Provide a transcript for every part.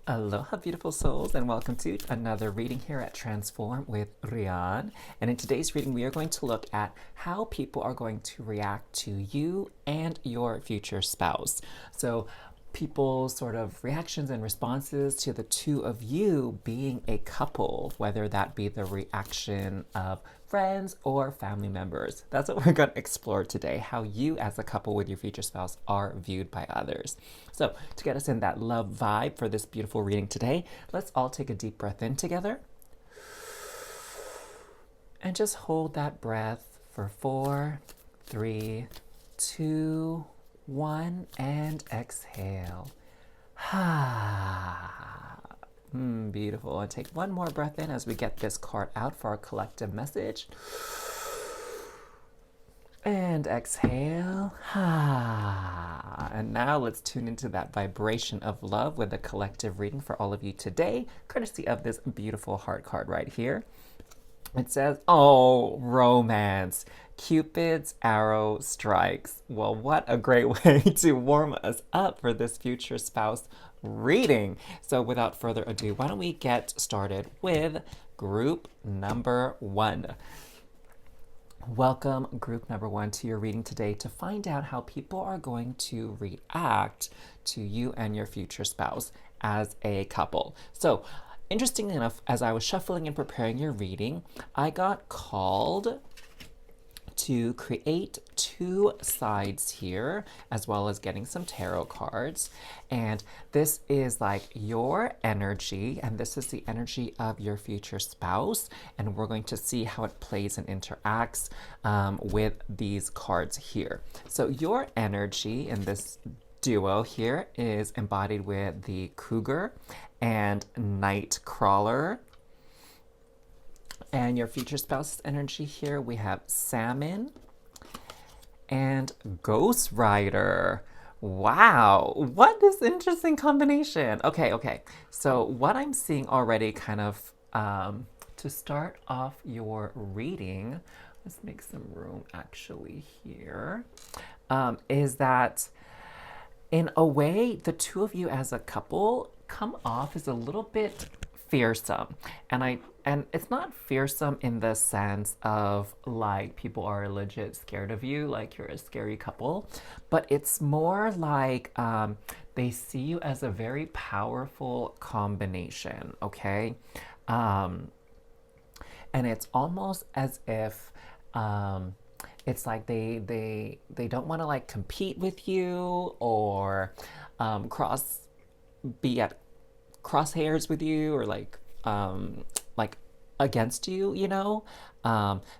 Aloha, beautiful souls, and welcome to another reading here at Transform with Rian. And in today's reading, we are going to look at how people are going to react to you and your future spouse. So, people's sort of reactions and responses to the two of you being a couple, whether that be the reaction of friends or family members. That's what we're going to explore today, how you as a couple with your future spouse are viewed by others. So, to get us in that love vibe for this beautiful reading today, let's all take a deep breath in together and just hold that breath for 4, 3, 2, 1, and exhale. Beautiful. And take one more breath in as we get this card out for our collective message. And exhale. And now let's tune into that vibration of love with a collective reading for all of you today, courtesy of this beautiful heart card right here. It says, oh, romance. Cupid's arrow strikes. Well, what a great way to warm us up for this future spouse reading. So without further ado, why don't we get started with group number 1. Welcome, group number 1, to your reading today to find out how people are going to react to you and your future spouse as a couple. So, interestingly enough, as I was shuffling and preparing your reading, I got called to create 2 sides here, as well as getting some tarot cards. And this is like your energy, and this is the energy of your future spouse. And we're going to see how it plays and interacts with these cards here. So your energy in this duo here is embodied with the cougar and nightcrawler. And your future spouse's energy here, we have salmon and ghost rider. Wow, what this interesting combination. Okay. So what I'm seeing already kind of to start off your reading, let's make some room actually here, is that in a way, the two of you as a couple come off as a little bit fearsome. And it's not fearsome in the sense of like people are legit scared of you, like you're a scary couple, but it's more like they see you as a very powerful combination, okay? And it's almost as if it's like they don't want to like compete with you or be at crosshairs with you or like against you, you know?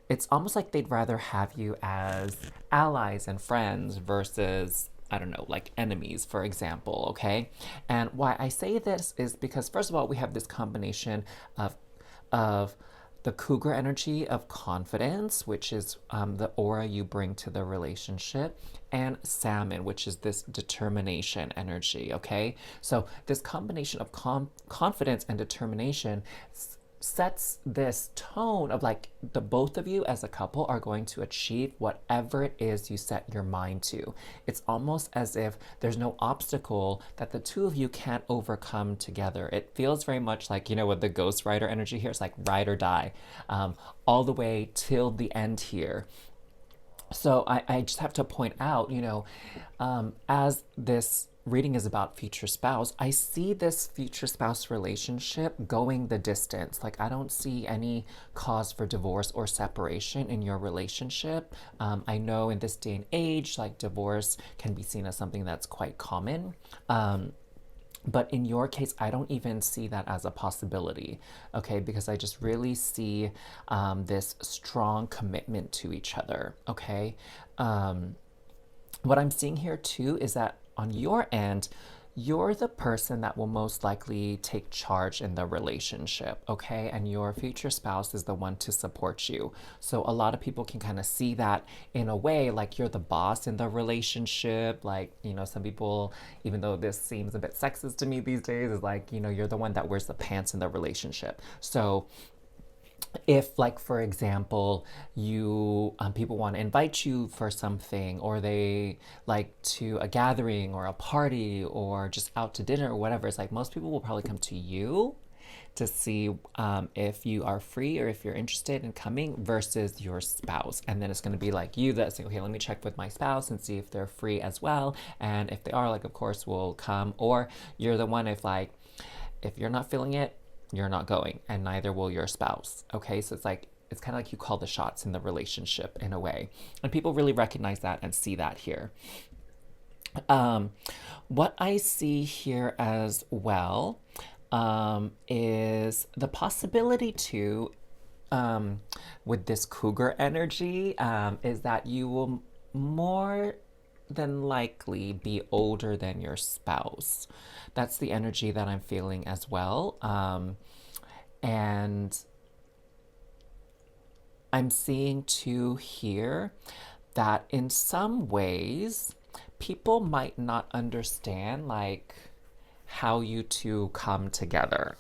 It's almost like they'd rather have you as allies and friends versus, I don't know, like enemies, for example, okay? And why I say this is because, first of all, we have this combination of the cougar energy of confidence, which is the aura you bring to the relationship, and salmon, which is this determination energy, okay? So this combination of confidence and determination sets this tone of like the both of you as a couple are going to achieve whatever it is you set your mind to. It's almost as if there's no obstacle that the two of you can't overcome together. It feels very much like, you know, with the Ghost Rider energy here, it's like ride or die, all the way till the end here. So I just have to point out, you know, as this reading is about future spouse, I see this future spouse relationship going the distance. Like, I don't see any cause for divorce or separation in your relationship. I know in this day and age, like divorce can be seen as something that's quite common. But in your case, I don't even see that as a possibility, okay? Because I just really see this strong commitment to each other, okay? What I'm seeing here too is that on your end, you're the person that will most likely take charge in the relationship, okay? And your future spouse is the one to support you. So a lot of people can kind of see that in a way, like you're the boss in the relationship. Like, you know, some people, even though this seems a bit sexist to me these days, is like, you know, you're the one that wears the pants in the relationship. So if, like, for example, you people want to invite you for something, or they like to a gathering or a party or just out to dinner or whatever, it's like most people will probably come to you to see if you are free or if you're interested in coming versus your spouse. And then it's going to be like you that's saying, okay, let me check with my spouse and see if they're free as well. And if they are, like, of course, we'll come. Or you're the one, if like, if you're not feeling it, you're not going, and neither will your spouse. Okay, so it's like, it's kind of like you call the shots in the relationship in a way. And people really recognize that and see that here. Um, what I see here as well is the possibility to, um, with this cougar energy, is that you will more than likely be older than your spouse. That's the energy that I'm feeling as well. And I'm seeing too here that in some ways, people might not understand, like, how you two come together.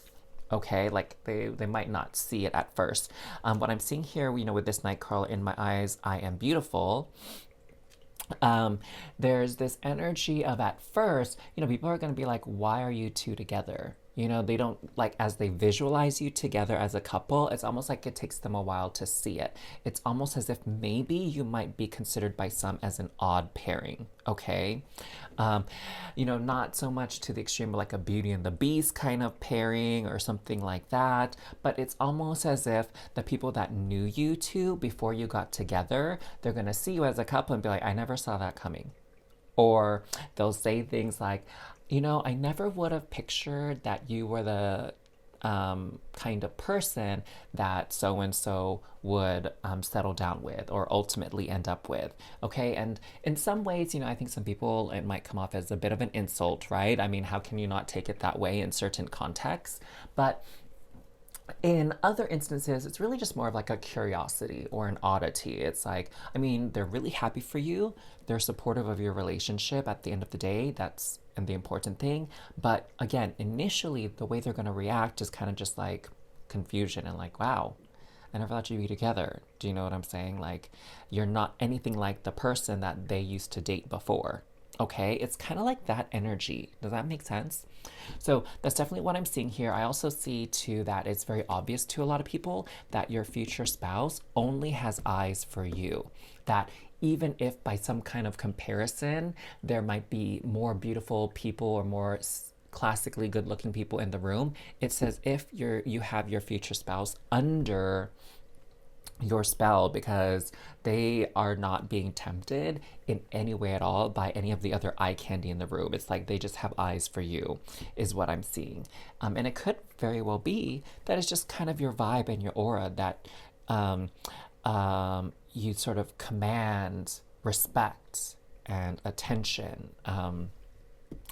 Okay, like they might not see it at first. What I'm seeing here, with this night crawler in my eyes, I am beautiful. um, there's this energy of, at first, people are going to be like, why are you two together? They don't, like, as they visualize you together as a couple, it's almost like it takes them a while to see it. It's almost as if maybe you might be considered by some as an odd pairing, okay? Um, not so much to the extreme of like a Beauty and the Beast kind of pairing or something like that, but it's almost as if the people that knew you two before you got together, they're going to see you as a couple and be like, I never saw that coming. Or they'll say things like, I never would have pictured that you were the kind of person that so and so would settle down with or ultimately end up with. Okay. And in some ways, I think some people, it might come off as a bit of an insult, right? I mean, how can you not take it that way in certain contexts? But in other instances, it's really just more of like a curiosity or an oddity. It's like, I mean, they're really happy for you. They're supportive of your relationship at the end of the day. That's and the important thing. But again, initially, the way they're going to react is kind of just like confusion and like, wow, I never thought you'd be together. Do you know what I'm saying? Like, you're not anything like the person that they used to date before. Okay, it's kind of like that energy. Does that make sense? So that's definitely what I'm seeing here. I also see too that it's very obvious to a lot of people that your future spouse only has eyes for you. That even if by some kind of comparison, there might be more beautiful people or more classically good looking people in the room, it's as if you have your future spouse under your spell because they are not being tempted in any way at all by any of the other eye candy in the room. It's like they just have eyes for you, is what I'm seeing. And it could very well be that it's just kind of your vibe and your aura that um, you sort of command respect and attention.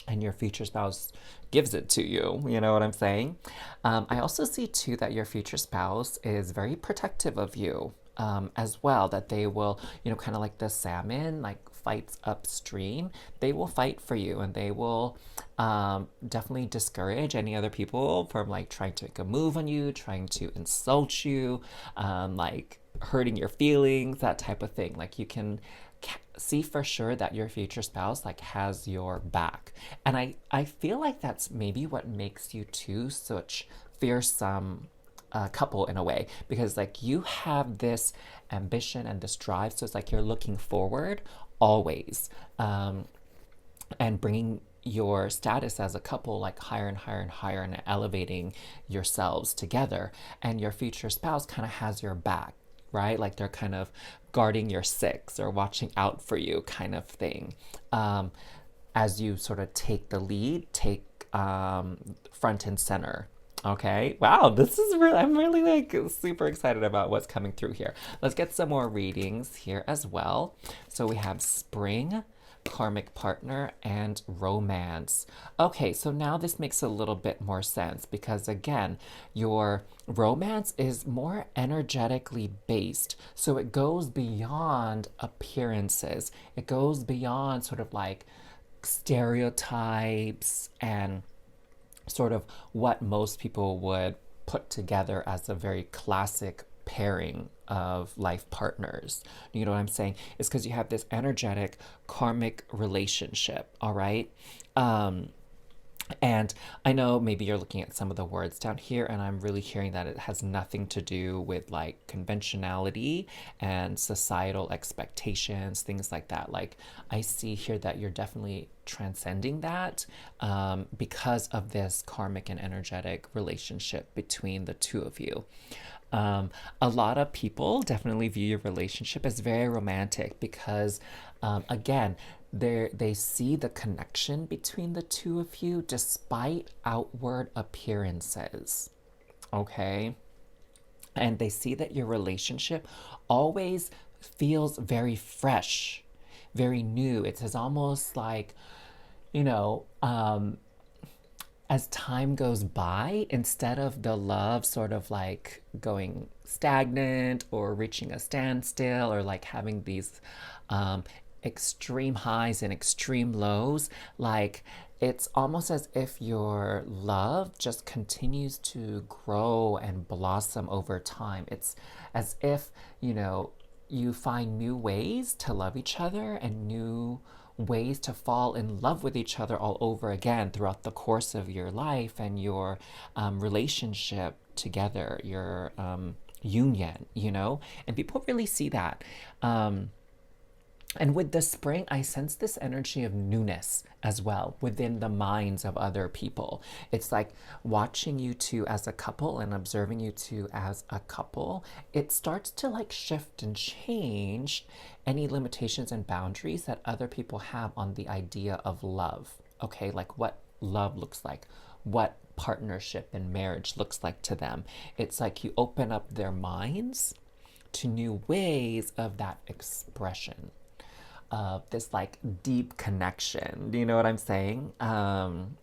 And your future spouse gives it to you. You know what I'm saying? I also see too that your future spouse is very protective of you as well. That they will, kind of like the salmon, like fights upstream. They will fight for you, and they will definitely discourage any other people from like trying to make a move on you, trying to insult you, like hurting your feelings, that type of thing. Like you can see for sure that your future spouse like has your back. And I feel like that's maybe what makes you two such fearsome couple in a way, because like you have this ambition and this drive, so it's like you're looking forward always, and bringing your status as a couple like higher and higher and higher, and elevating yourselves together. And your future spouse kind of has your back, right? Like they're kind of guarding your six or watching out for you, kind of thing. As you sort of take the lead, take front and center. Okay. Wow. This is really, I'm really like super excited about what's coming through here. Let's get some more readings here as well. So we have spring, karmic partner, and romance. Okay, so now this makes a little bit more sense because again, your romance is more energetically based. So it goes beyond appearances. It goes beyond sort of like stereotypes and sort of what most people would put together as a very classic pairing of life partners. You know what I'm saying? It's because you have this energetic karmic relationship, all right? Um, and I know maybe you're looking at some of the words down here, and I'm really hearing that it has nothing to do with like conventionality and societal expectations, things like that. Like, I see here that you're definitely transcending that because of this karmic and energetic relationship between the two of you. Um, a lot of people definitely view your relationship as very romantic because, again, they see the connection between the two of you despite outward appearances. Okay, and they see that your relationship always feels very fresh, very new. It's almost like, you know, as time goes by, instead of the love sort of like going stagnant or reaching a standstill or like having these um, extreme highs and extreme lows, like it's almost as if your love just continues to grow and blossom over time. It's as if, you know, you find new ways to love each other and new ways to fall in love with each other all over again throughout the course of your life and your relationship together, your union, you know? And people really see that. And with the spring, I sense this energy of newness as well within the minds of other people. It's like watching you two as a couple and observing you two as a couple. It starts to like shift and change any limitations and boundaries that other people have on the idea of love. Okay, like what love looks like, what partnership and marriage looks like to them. It's like you open up their minds to new ways of that expression of this like deep connection. Do you know what I'm saying? And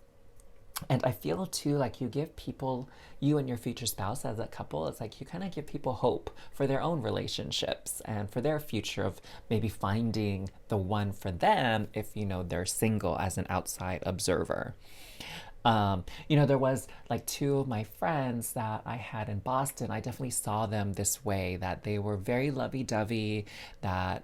I feel too like you give people, you and your future spouse as a couple, it's like you kind of give people hope for their own relationships and for their future of maybe finding the one for them if, you know, they're single as an outside observer. You know, there was like two of my friends that I had in Boston. I definitely saw them this way, that they were very lovey-dovey, that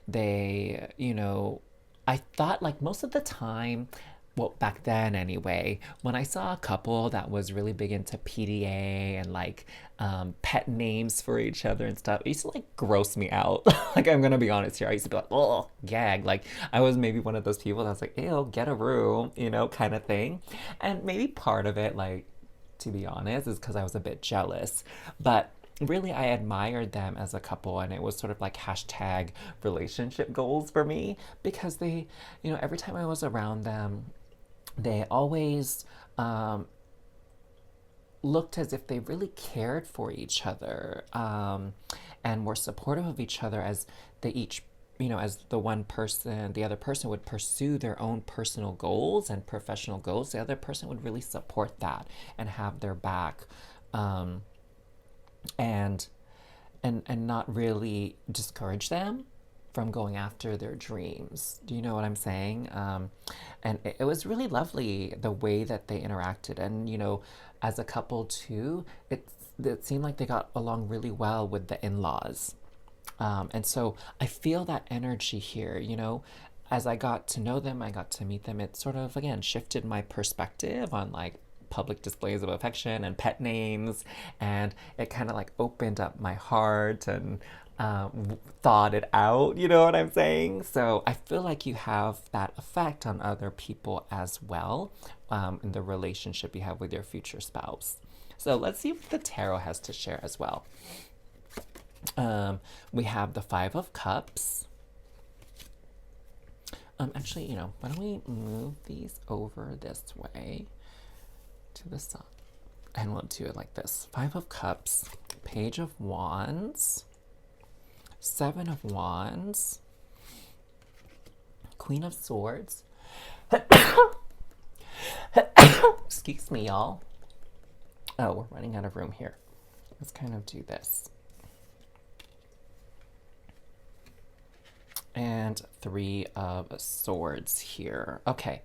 they, you know, I thought like most of the time, well, back then anyway, when I saw a couple that was really big into PDA and like pet names for each other and stuff, it used to like gross me out. Like, I'm gonna be honest here. I used to be like, oh, gag. Like, I was maybe one of those people that was like, ew, get a room, you know, kind of thing. And maybe part of it, like, to be honest, is because I was a bit jealous. But really, I admired them as a couple, and it was sort of like hashtag relationship goals for me because they, you know, every time I was around them, they always looked as if they really cared for each other and were supportive of each other as they each, you know, as the one person, the other person would pursue their own personal goals and professional goals. The other person would really support that and have their back. Um, and and not really discourage them from going after their dreams. Do you know what I'm saying? And it was really lovely the way that they interacted. And, you know, as a couple too, it seemed like they got along really well with the in laws. And so I feel that energy here, you know, as I got to know them, I got to meet them. It sort of, again, shifted my perspective on like public displays of affection and pet names. And it kind of like opened up my heart and thought it out. You know what I'm saying? So I feel like you have that effect on other people as well in the relationship you have with your future spouse. So let's see what the tarot has to share as well. We have the Five of Cups. Actually, you know, why don't we move these over this way to the side? And we'll do it like this. Five of Cups, Page of Wands, Seven of Wands, Queen of Swords. Excuse me, y'all. Oh, we're running out of room here. Let's kind of do this. And Three of Swords here. Okay.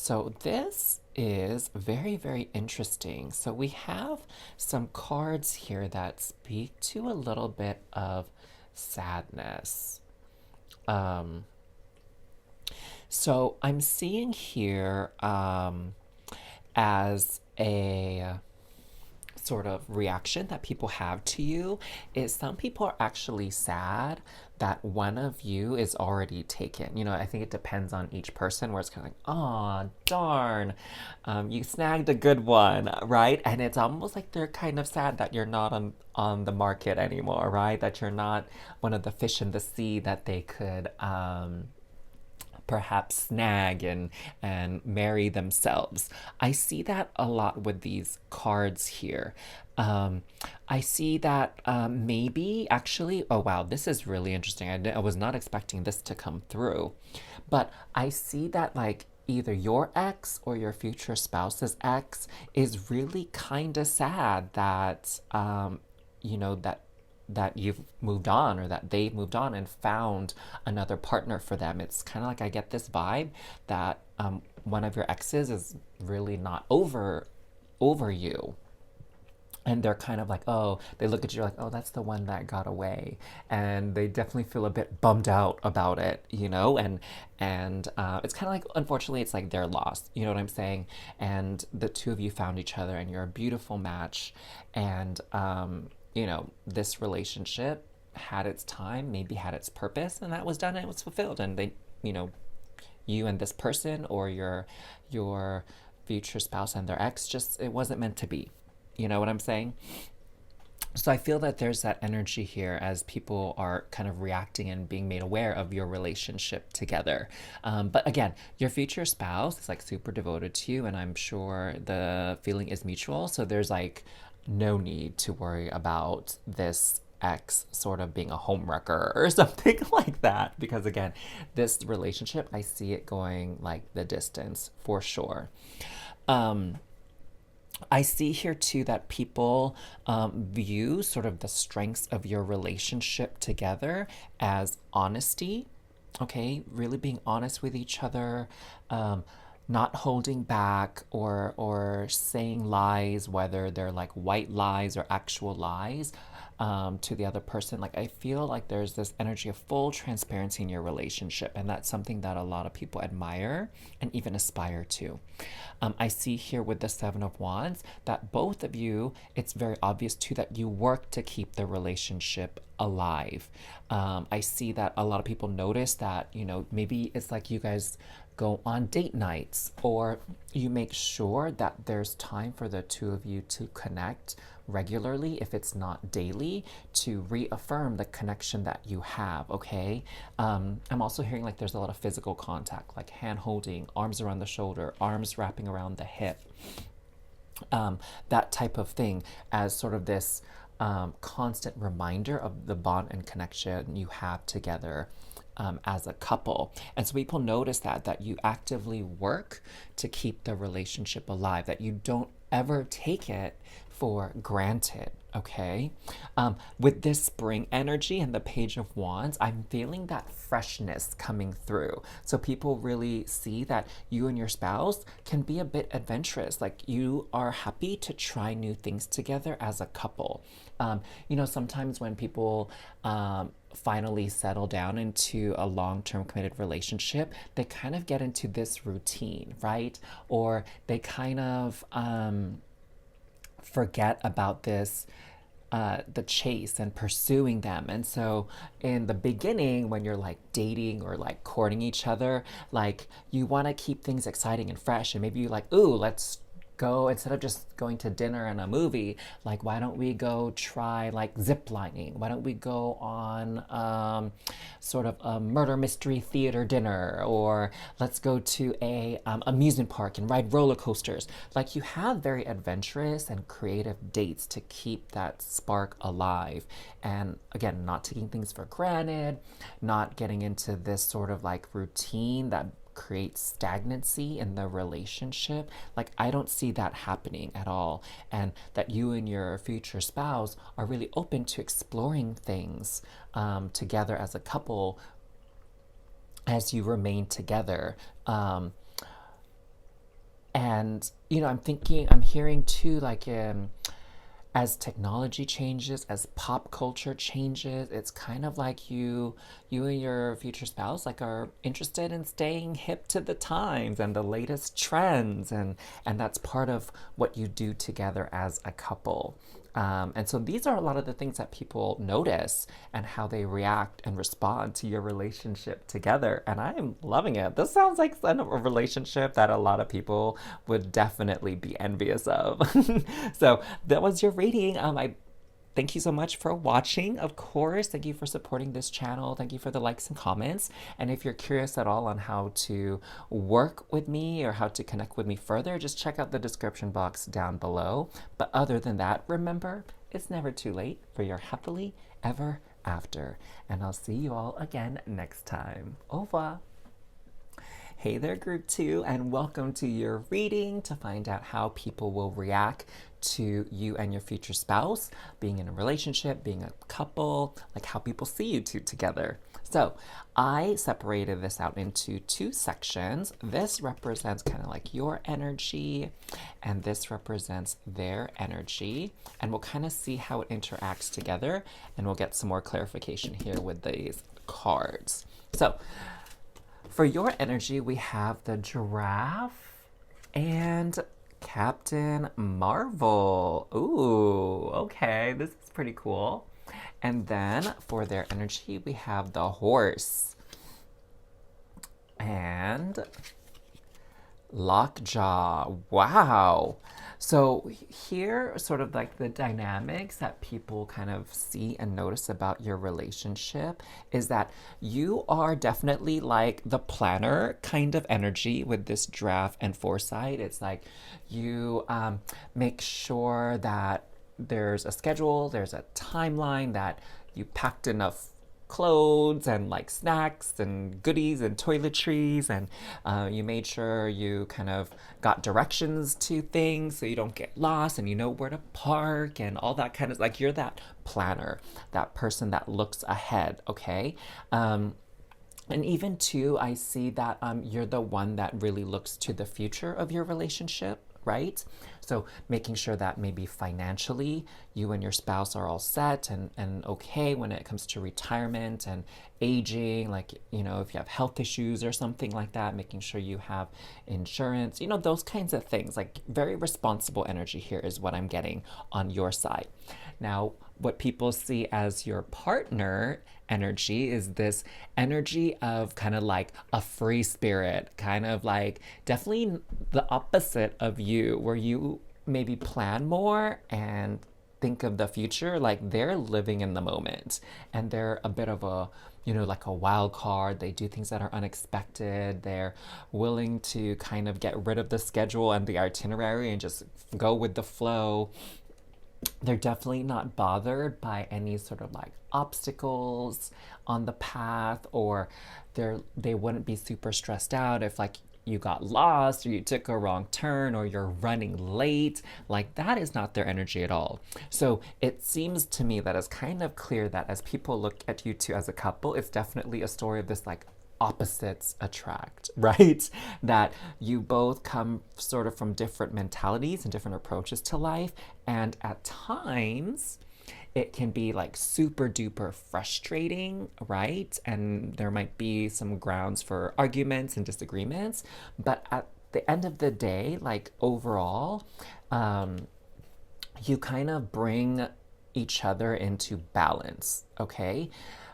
So this is very, very interesting. So we have some cards here that speak to a little bit of sadness. Um, so I'm seeing here as a sort of reaction that people have to you is some people are actually sad that one of you is already taken. I think it depends on each person where it's kind of like, oh, darn, you snagged a good one, right? And it's almost like they're kind of sad that you're not on the market anymore, right? That you're not one of the fish in the sea that they could perhaps snag and marry themselves. I see that a lot with these cards here. Um, I see that maybe actually, oh wow, this is really interesting. I was not expecting this to come through, but I see that like either your ex or your future spouse's ex is really kind of sad that that you've moved on or that they've moved on and found another partner for them. It's kind of like I get this vibe that one of your exes is really not over you. And they're kind of like, oh, they look at you like, oh, that's the one that got away, and they definitely feel a bit bummed out about it. And it's kind of like, unfortunately, it's like their loss. You know what I'm saying? And the two of you found each other, and you're a beautiful match, and this relationship had its time, maybe had its purpose, and that was done and it was fulfilled. And they, you know, you and this person or your future spouse and their ex just it wasn't meant to be. You know what I'm saying? So I feel that there's that energy here as people are kind of reacting and being made aware of your relationship together. But again, your future spouse is like super devoted to you, and I'm sure the feeling is mutual. So there's like no need to worry about this ex sort of being a homewrecker or something like that. Because again, this relationship, I see it going like the distance for sure. Um, I see here too that people view sort of the strengths of your relationship together as honesty. Okay, really being honest with each other, um, not holding back or saying lies, whether they're like white lies or actual lies. To the other person. Like, I feel like there's this energy of full transparency in your relationship, and that's something that a lot of people admire and even aspire to. I see here with the Seven of Wands that both of you, it's very obvious too that you work to keep the relationship alive. I see that a lot of people notice that, maybe it's like you guys go on date nights, or you make sure that there's time for the two of you to connect regularly, if it's not daily, to reaffirm the connection that you have. Okay. I'm also hearing like there's a lot of physical contact, like hand holding, arms around the shoulder, arms wrapping around the hip, that type of thing, as sort of this constant reminder of the bond and connection you have together as a couple. And so people notice that you actively work to keep the relationship alive, that you don't ever take it for granted. Okay. With this spring energy and the Page of Wands, I'm feeling that freshness coming through. So people really see that you and your spouse can be a bit adventurous. Like, you are happy to try new things together as a couple. Sometimes when people finally settle down into a long-term committed relationship, they kind of get into this routine, right? Or they kind of forget about this the chase and pursuing them. And so in the beginning, when you're like dating or like courting each other, like, you want to keep things exciting and fresh, and maybe you like, ooh, let's go, instead of just going to dinner and a movie, like, why don't we go try like zip lining? Why don't we go on sort of a murder mystery theater dinner? Or let's go to a amusement park and ride roller coasters. Like, you have very adventurous and creative dates to keep that spark alive. And again, not taking things for granted, not getting into this sort of like routine that creates stagnancy in the relationship. Like, I don't see that happening at all. And that you and your future spouse are really open to exploring things together as a couple as you remain together. And I'm hearing too, like, as technology changes, as pop culture changes, it's kind of like you and your future spouse like are interested in staying hip to the times and the latest trends, and that's part of what you do together as a couple. And so these are a lot of the things that people notice and how they react and respond to your relationship together. And I am loving it. This sounds like a relationship that a lot of people would definitely be envious of. So that was your reading. I thank you so much for watching. Of course, thank you for supporting this channel. Thank you for the likes and comments. And if you're curious at all on how to work with me or how to connect with me further, just check out the description box down below. But other than that, remember, it's never too late for your happily ever after. And I'll see you all again next time. Au revoir. Hey there, group 2, and welcome to your reading to find out how people will react to you and your future spouse, being in a relationship, being a couple, like how people see you two together. So I separated this out into 2 sections. This represents kind of like your energy, and this represents their energy. And we'll kind of see how it interacts together, and we'll get some more clarification here with these cards. So for your energy, we have the giraffe and Captain Marvel. Ooh, okay, this is pretty cool. And then for their energy, we have the horse and Lockjaw. Wow. So here, sort of like the dynamics that people kind of see and notice about your relationship is that you are definitely like the planner kind of energy with this draft and foresight. It's like you make sure that there's a schedule, there's a timeline, that you packed enough clothes and like snacks and goodies and toiletries, and you made sure you kind of got directions to things so you don't get lost and you know where to park and all that kind of, like, you're that planner, that person that looks ahead. Okay. And even too, I see that you're the one that really looks to the future of your relationship, right? So making sure that maybe financially you and your spouse are all set and okay when it comes to retirement and aging, like, if you have health issues or something like that, making sure you have insurance, those kinds of things. Like, very responsible energy here is what I'm getting on your side. Now, what people see as your partner energy is this energy of kind of like a free spirit, kind of like definitely the opposite of you, where you maybe plan more and think of the future. Like, they're living in the moment and they're a bit of a, like a wild card. They do things that are unexpected. They're willing to kind of get rid of the schedule and the itinerary and just go with the flow. They're definitely not bothered by any sort of like obstacles on the path, or they wouldn't be super stressed out if like you got lost or you took a wrong turn or you're running late. Like, that is not their energy at all. So it seems to me that it's kind of clear that as people look at you two as a couple, it's definitely a story of this like opposites attract, right? That you both come sort of from different mentalities and different approaches to life. And at times, it can be like super duper frustrating, right? And there might be some grounds for arguments and disagreements. But at the end of the day, like, overall, you kind of bring each other into balance, okay?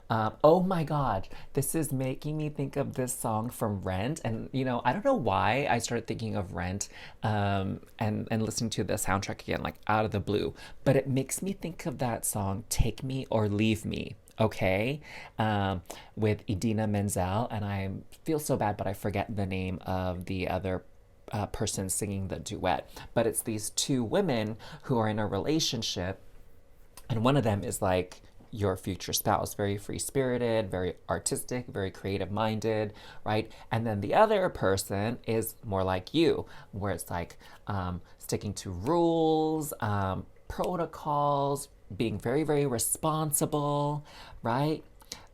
Oh my God, this is making me think of this song from Rent. And, I don't know why I started thinking of Rent and listening to the soundtrack again, like out of the blue. But it makes me think of that song, Take Me or Leave Me, okay? With Idina Menzel. And I feel so bad, but I forget the name of the other person singing the duet. But it's these 2 women who are in a relationship, and one of them is like your future spouse, very free spirited, very artistic, very creative minded, right? And then the other person is more like you, where it's like sticking to rules, protocols, being very, very responsible, right?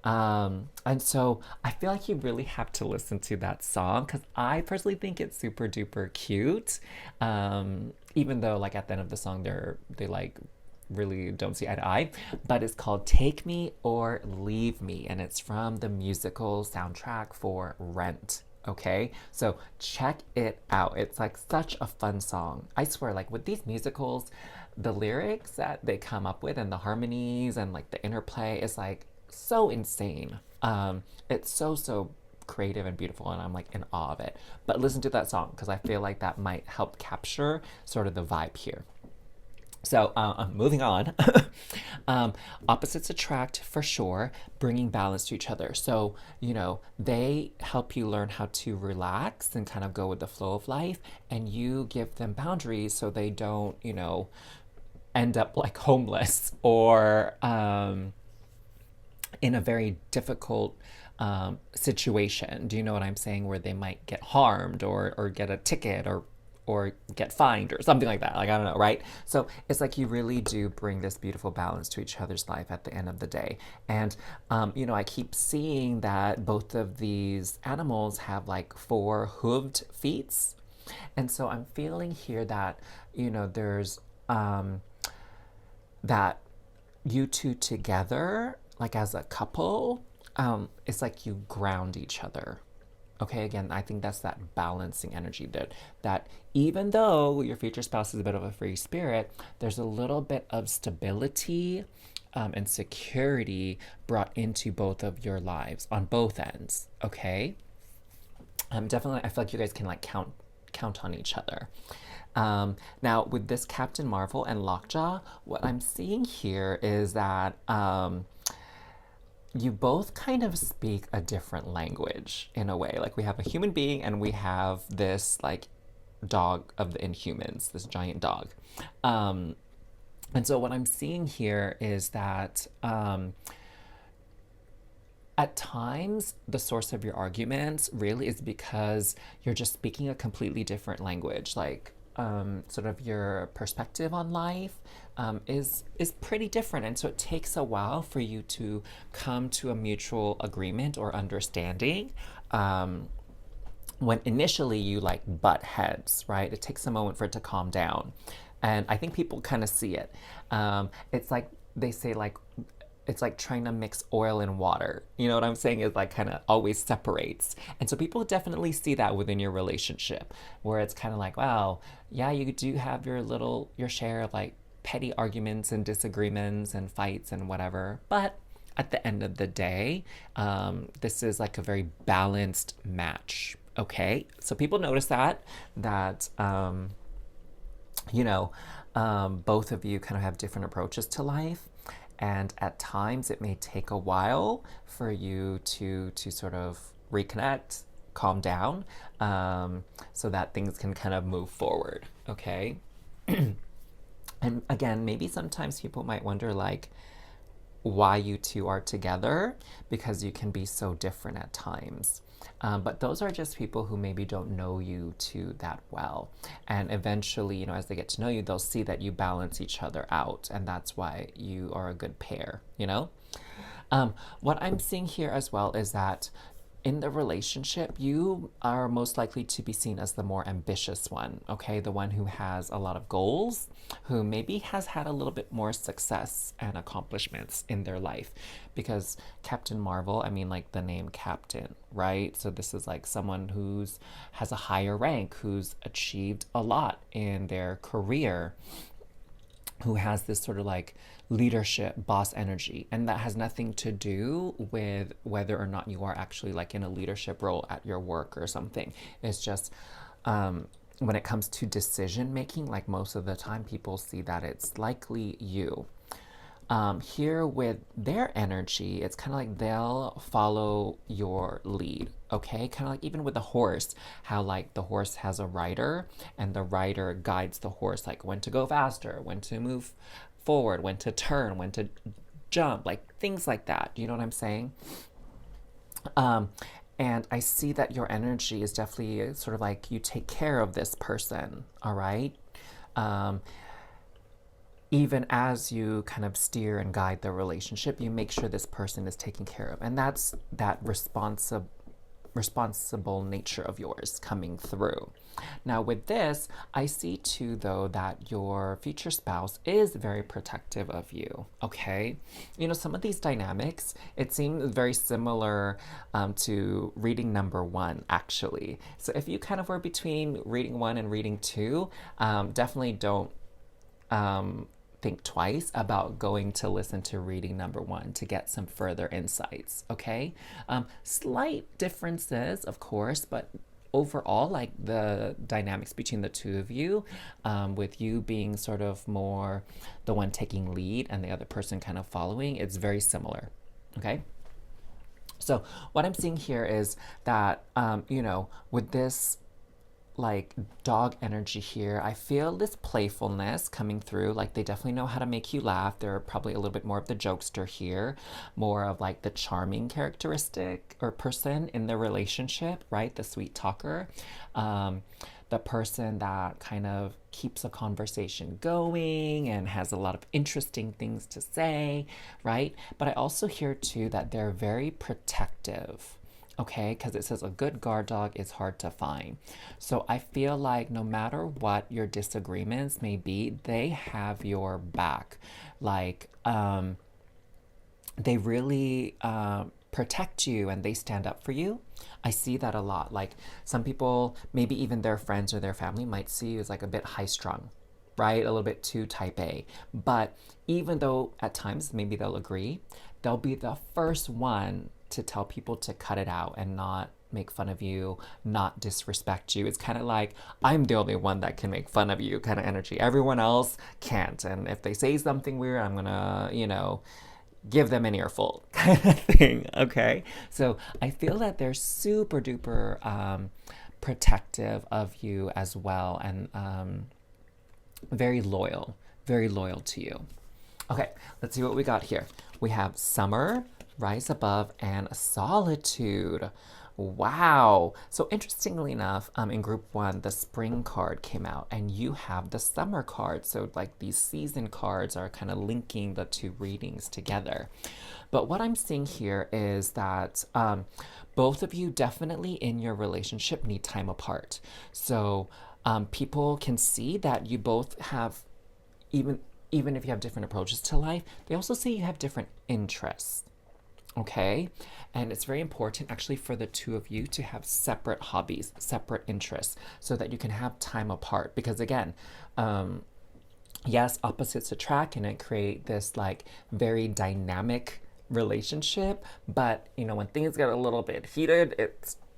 And so I feel like you really have to listen to that song because I personally think it's super duper cute. Even though like at the end of the song they like really don't see eye to eye, but it's called Take Me or Leave Me, and it's from the musical soundtrack for Rent. Okay, so check it out. It's like such a fun song. I swear, like with these musicals, the lyrics that they come up with and the harmonies and like the interplay is like so insane. It's so creative and beautiful, and I'm like in awe of it. But listen to that song because I feel like that might help capture sort of the vibe here. So, moving on. um, Opposites attract for sure, bringing balance to each other. So, they help you learn how to relax and kind of go with the flow of life, and you give them boundaries so they don't, end up like homeless or in a very difficult situation. Do you know what I'm saying? Where they might get harmed or get a ticket or get fined or something like that. Like, I don't know, right? So it's like you really do bring this beautiful balance to each other's life at the end of the day. And, I keep seeing that both of these animals have like four hooved feet. And so I'm feeling here that, there's that you two together, like as a couple, it's like you ground each other. Okay, again, I think that's that balancing energy that even though your future spouse is a bit of a free spirit, there's a little bit of stability and security brought into both of your lives on both ends. Okay, definitely, I feel like you guys can like count on each other. Now, with this Captain Marvel and Lockjaw, what I'm seeing here is that you both kind of speak a different language in a way. Like we have a human being and we have this like dog of the Inhumans, this giant dog. Um, and so what I'm seeing here is that at times the source of your arguments really is because you're just speaking a completely different language. Like sort of your perspective on life is pretty different, and so it takes a while for you to come to a mutual agreement or understanding. When initially you like butt heads, right? It takes a moment for it to calm down, and I think people kind of see it. It's like they say like it's like trying to mix oil and water. You know what I'm saying? Is like kind of always separates. And so people definitely see that within your relationship where it's kind of like, wow, yeah, you do have your share of like petty arguments and disagreements and fights and whatever. But at the end of the day, this is like a very balanced match. Okay. So people notice that, you know, both of you kind of have different approaches to life, and at times it may take a while for you to sort of reconnect, calm down, so that things can kind of move forward. Okay. And again, maybe sometimes people might wonder like why you two are together because you can be so different at times. But those are just people who maybe don't know you two that well. And eventually, as they get to know you, they'll see that you balance each other out. And that's why you are a good pair. What I'm seeing here as well is that in the relationship, you are most likely to be seen as the more ambitious one, okay? The one who has a lot of goals, who maybe has had a little bit more success and accomplishments in their life. Because Captain Marvel, I mean, like the name Captain, right? So this is like someone who's has a higher rank, who's achieved a lot in their career, who has this sort of like leadership boss energy, and that has nothing to do with whether or not you are actually like in a leadership role at your work or something. It's just when it comes to decision making, like most of the time people see that it's likely you. Here with their energy, it's kind of like they'll follow your lead, okay? Kind of like even with the horse, how like the horse has a rider and the rider guides the horse, like when to go faster, when to move forward, when to turn, when to jump, like things like that. Do you know what I'm saying? Um, and I see that your energy is definitely sort of like you take care of this person, all right? Um, even as you kind of steer and guide the relationship, you make sure this person is taken care of. And that's that responsible nature of yours coming through. Now, with this, I see too, though, that your future spouse is very protective of you. Okay. You know, some of these dynamics, it seems very similar to reading number one, actually. So if you kind of were between reading one and reading two, definitely don't think twice about going to listen to reading number one to get some further insights, okay? Slight differences, of course, but overall, like the dynamics between the two of you, with you being sort of more the one taking lead and the other person kind of following, it's very similar, okay? So what I'm seeing here is that, with this like dog energy here, I feel this playfulness coming through. Like they definitely know how to make you laugh. They're probably a little bit more of the jokester here, more of like the charming characteristic or person in the relationship, right? The sweet talker. The person that kind of keeps a conversation going and has a lot of interesting things to say, right? But I also hear too that they're very protective, okay? Because it says a good guard dog is hard to find. So I feel like no matter what your disagreements may be, they have your back. Like, they really protect you and they stand up for you. I see that a lot. Like some people, maybe even their friends or their family might see you as like a bit high strung, right? A little bit too type A. But even though at times maybe they'll agree, they'll be the first one to tell people to cut it out and not make fun of you, not disrespect you. It's kind of like, I'm the only one that can make fun of you kind of energy. Everyone else can't. And if they say something weird, I'm gonna, give them an earful kind of thing. Okay. So I feel that they're super duper protective of you as well, and very loyal to you. Okay, let's see what we got here. We have summer, rise above, and solitude. Wow. So interestingly enough, in group one, the spring card came out and you have the summer card. So like these season cards are kind of linking the two readings together. But what I'm seeing here is that both of you definitely in your relationship need time apart. So people can see that you both have, even if you have different approaches to life, they also see you have different interests. Okay. And it's very important actually for the two of you to have separate hobbies, separate interests, so that you can have time apart. Because again, yes, opposites attract and it create this like very dynamic relationship. But when things get a little bit heated,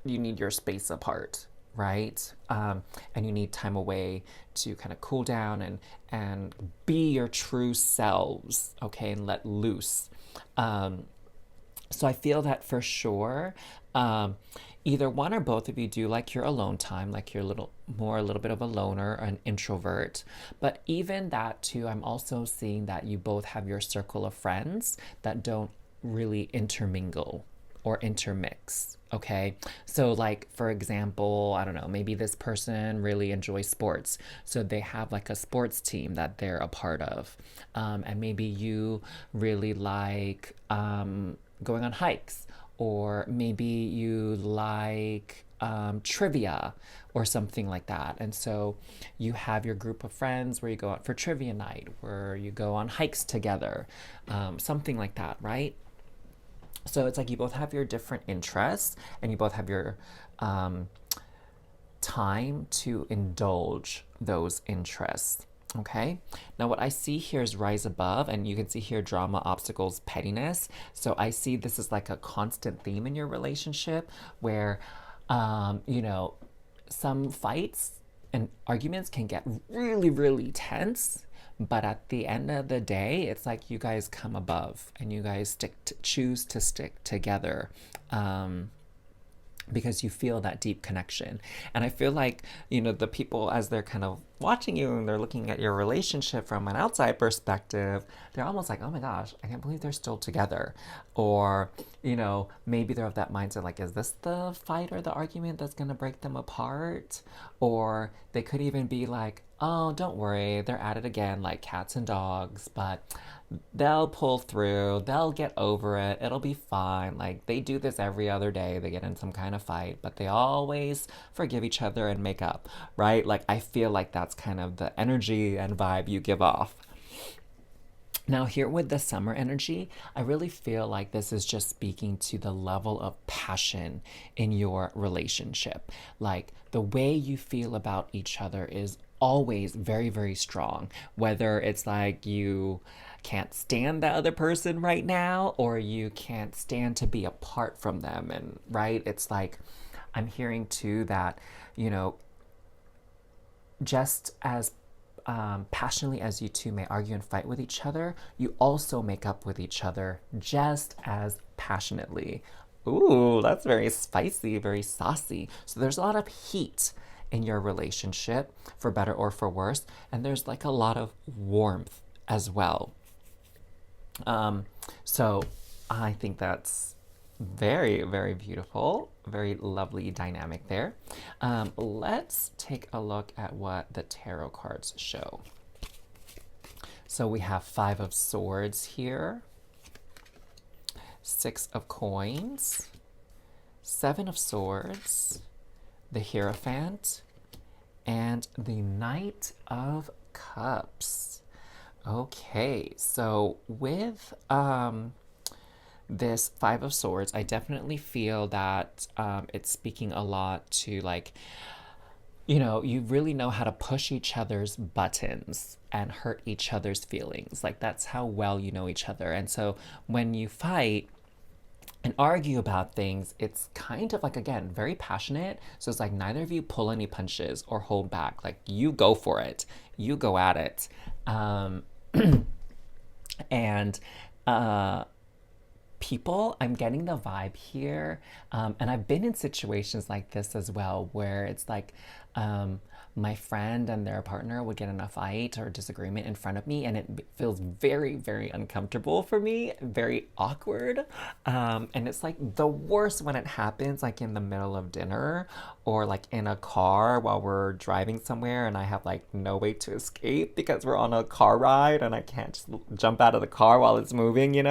you need your space apart, right? And you need time away to kind of cool down and be your true selves, okay, and let loose. So I feel that for sure, either one or both of you do like your alone time, like you're a little bit of a loner or an introvert. But even that too, I'm also seeing that you both have your circle of friends that don't really intermingle or intermix. Okay. So like, for example, I don't know, maybe this person really enjoys sports. So they have like a sports team that they're a part of. And maybe you really like, going on hikes, or maybe you like trivia or something like that. And so you have your group of friends where you go out for trivia night, where you go on hikes together, something like that, right? So it's like you both have your different interests and you both have your time to indulge those interests. Okay. Now what I see here is rise above, and you can see here drama, obstacles, pettiness. So I see this is like a constant theme in your relationship where, some fights and arguments can get really, really tense. But at the end of the day, it's like you guys come above and you guys choose to stick together. Because you feel that deep connection. And I feel like, the people as they're kind of watching you and they're looking at your relationship from an outside perspective, they're almost like, oh my gosh, I can't believe they're still together. Or, maybe they're of that mindset like, is this the fight or the argument that's going to break them apart? Or they could even be like, oh, don't worry, they're at it again like cats and dogs, but they'll pull through, they'll get over it, it'll be fine. Like they do this every other day, they get in some kind of fight, but they always forgive each other and make up, right? Like I feel like that's kind of the energy and vibe you give off. Now, here with the summer energy, I really feel like this is just speaking to the level of passion in your relationship. Like the way you feel about each other is always very, very strong. Whether it's like you can't stand the other person right now or you can't stand to be apart from them. And right, it's like I'm hearing too that, you know, just as passionately as you two may argue and fight with each other, you also make up with each other just as passionately. Ooh, that's very spicy, very saucy. So there's a lot of heat in your relationship, for better or for worse, and there's like a lot of warmth as well. Um, so I think that's very, very beautiful, very lovely dynamic there. Let's take a look at what the tarot cards show. So we have Five of Swords here, Six of Coins, Seven of Swords, the Hierophant, and the Knight of Cups. Okay, so with this Five of Swords, I definitely feel that it's speaking a lot to like, you really know how to push each other's buttons and hurt each other's feelings. Like that's how well you know each other. And so when you fight and argue about things, it's kind of like, again, very passionate. So it's like neither of you pull any punches or hold back. Like you go for it, you go at it. And people, I'm getting the vibe here, and I've been in situations like this as well, where it's like my friend and their partner would get in a fight or disagreement in front of me, and it feels very, very uncomfortable for me, very awkward. And it's like the worst when it happens, like in the middle of dinner or like in a car while we're driving somewhere, and I have like no way to escape because we're on a car ride and I can't just jump out of the car while it's moving.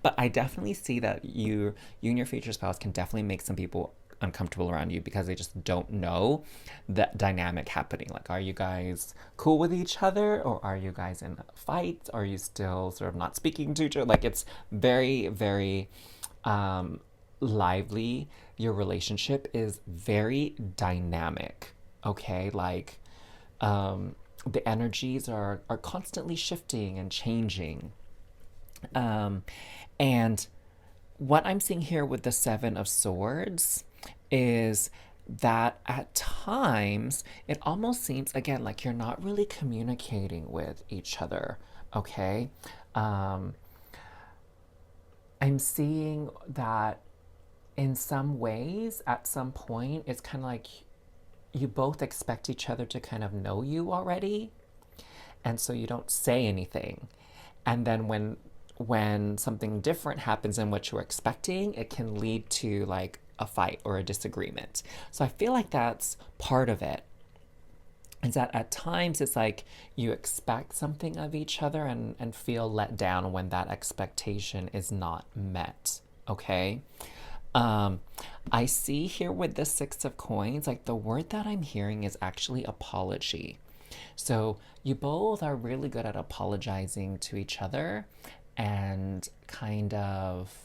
But I definitely see that you and your future spouse can definitely make some people uncomfortable around you because they just don't know that dynamic happening. Like, are you guys cool with each other, or are you guys in a fight? Are you still sort of not speaking to each other? Like, it's very, very lively. Your relationship is very dynamic. Okay, like the energies are constantly shifting and changing. And what I'm seeing here with the Seven of Swords is that at times it almost seems, again, like you're not really communicating with each other. Okay. Um, I'm seeing that in some ways, at some point, it's kind of like you both expect each other to kind of know you already, and so you don't say anything. And then when something different happens than what you're expecting, it can lead to like a fight or a disagreement. So I feel like that's part of it. Is that at times it's like you expect something of each other and feel let down when that expectation is not met. Okay. Um, I see here with the Six of Coins, like the word that I'm hearing is actually apology. So you both are really good at apologizing to each other and kind of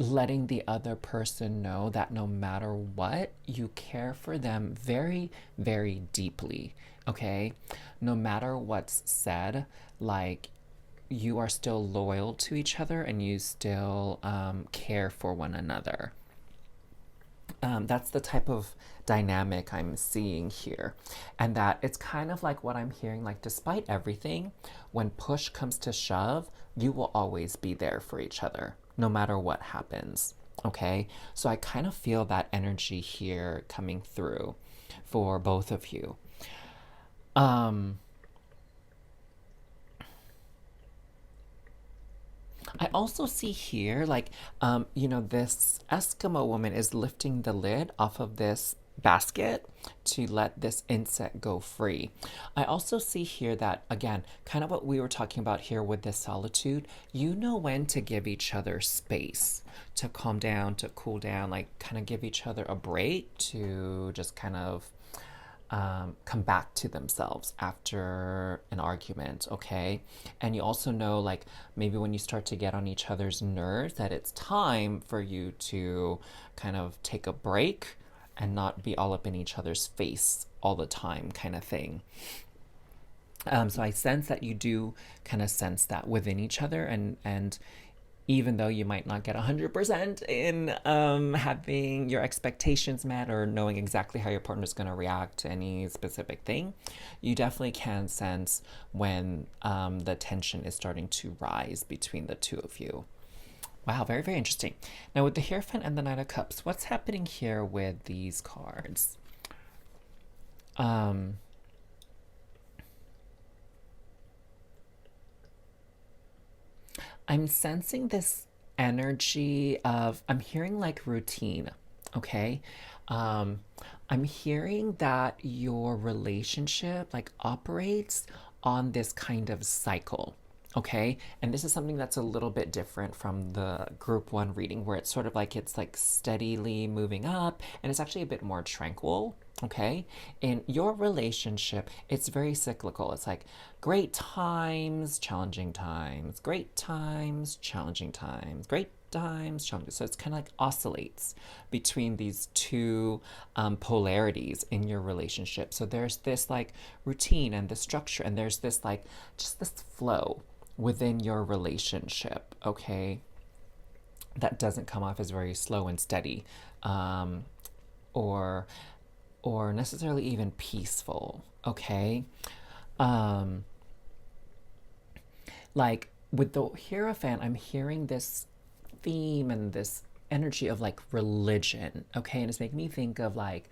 letting the other person know that no matter what, you care for them very, very deeply. Okay? No matter what's said, like you are still loyal to each other and you still care for one another. That's the type of dynamic I'm seeing here. And that it's kind of like what I'm hearing, like, despite everything, when push comes to shove, you will always be there for each other, no matter what happens. Okay, so I kind of feel that energy here coming through for both of you. Um, I also see here, like, this Eskimo woman is lifting the lid off of this basket to let this insect go free. I also see here that, again, kind of what we were talking about here with this solitude, you know when to give each other space to calm down, to cool down, like, kind of give each other a break to just kind of come back to themselves after an argument, okay? And you also know, like, maybe when you start to get on each other's nerves, that it's time for you to kind of take a break and not be all up in each other's face all the time, kind of thing. So I sense that you do kind of sense that within each other, and even though you might not get 100% in having your expectations met or knowing exactly how your partner is going to react to any specific thing, you definitely can sense when the tension is starting to rise between the two of you. Wow, very, very interesting. Now, with the Hierophant and the Knight of Cups, what's happening here with these cards? Um, I'm sensing this energy of, I'm hearing like routine, okay? Um, I'm hearing that your relationship like operates on this kind of cycle, okay? And this is something that's a little bit different from the group one reading where it's sort of like it's like steadily moving up and it's actually a bit more tranquil, okay? In your relationship, it's very cyclical. It's like great times, challenging times, great times, challenging times, great times, challenging. So it's kind of like oscillates between these two polarities in your relationship. So there's this like routine and the structure, and there's this like just this flow within your relationship, okay? That doesn't come off as very slow and steady, um, or or necessarily even peaceful, okay? Um, like with the Hierophant, I'm hearing this theme and this energy of like religion, okay? And it's making me think of like